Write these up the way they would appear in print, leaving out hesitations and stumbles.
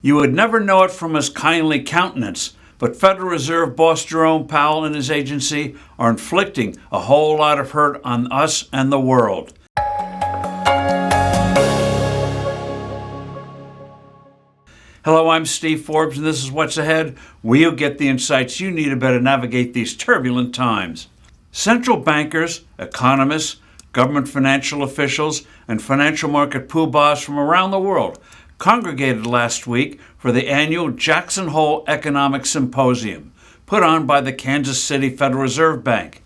You would never know it from his kindly countenance, but Federal Reserve boss Jerome Powell and his agency are inflicting a whole lot of hurt on us and the world. Hello, I'm Steve Forbes, and this is What's Ahead, where you get the insights you need to better navigate these turbulent times. Central bankers, economists, government financial officials, and financial market poobahs from around the world congregated last week for the annual Jackson Hole Economic Symposium, put on by the Kansas City Federal Reserve Bank.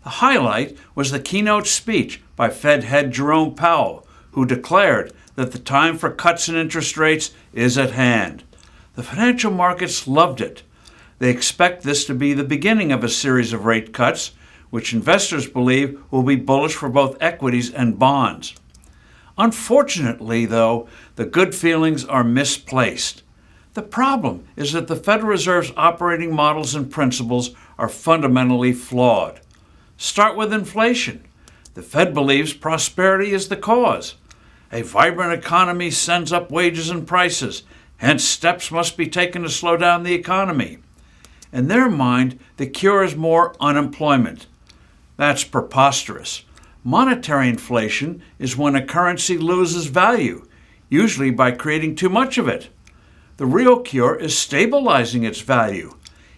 The highlight was the keynote speech by Fed head Jerome Powell, who declared that the time for cuts in interest rates is at hand. The financial markets loved it. They expect this to be the beginning of a series of rate cuts, which investors believe will be bullish for both equities and bonds. Unfortunately, though, the good feelings are misplaced. The problem is that the Federal Reserve's operating models and principles are fundamentally flawed. Start with inflation. The Fed believes prosperity is the cause. A vibrant economy sends up wages and prices, hence steps must be taken to slow down the economy. In their mind, the cure is more unemployment. That's preposterous. Monetary inflation is when a currency loses value, usually by creating too much of it. The real cure is stabilizing its value.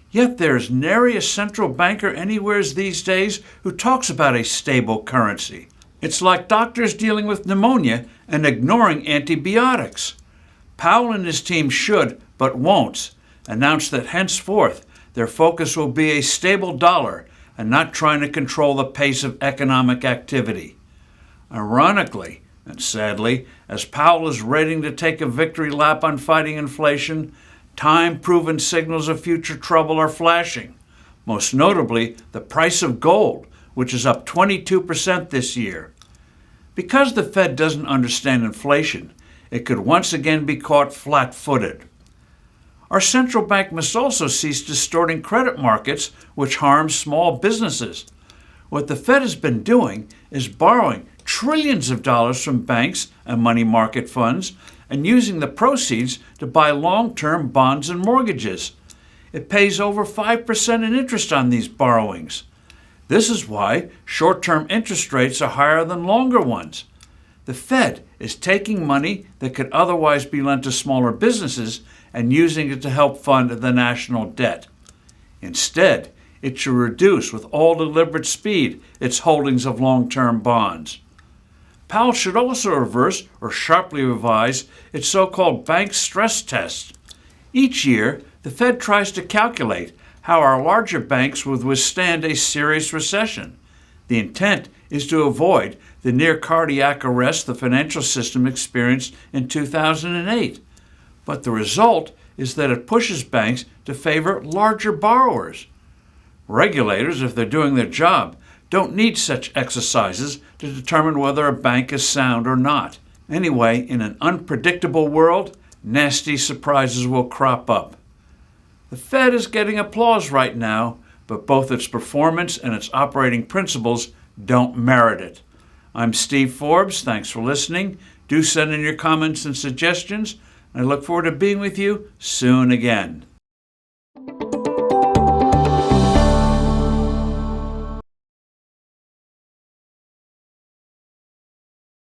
Yet there's nary a central banker anywhere these days who talks about a stable currency. It's like doctors dealing with pneumonia and ignoring antibiotics. Powell and his team should, but won't, announce that henceforth their focus will be a stable dollar and not trying to control the pace of economic activity. Ironically, and sadly, as Powell is ready to take a victory lap on fighting inflation, time-proven signals of future trouble are flashing, most notably the price of gold, which is up 22% this year. Because the Fed doesn't understand inflation, it could once again be caught flat-footed. Our central bank must also cease distorting credit markets, which harms small businesses. What the Fed has been doing is borrowing trillions of dollars from banks and money market funds and using the proceeds to buy long-term bonds and mortgages. It pays over 5% in interest on these borrowings. This is why short-term interest rates are higher than longer ones. The Fed is taking money that could otherwise be lent to smaller businesses and using it to help fund the national debt. Instead, it should reduce with all deliberate speed its holdings of long-term bonds. Powell should also reverse or sharply revise its so-called bank stress test. Each year, the Fed tries to calculate how our larger banks would withstand a serious recession. The intent is to avoid the near-cardiac arrest the financial system experienced in 2008. But the result is that it pushes banks to favor larger borrowers. Regulators, if they're doing their job, don't need such exercises to determine whether a bank is sound or not. Anyway, in an unpredictable world, nasty surprises will crop up. The Fed is getting applause right now, but both its performance and its operating principles don't merit it. I'm Steve Forbes. Thanks for listening. Do send in your comments and suggestions. I look forward to being with you soon again.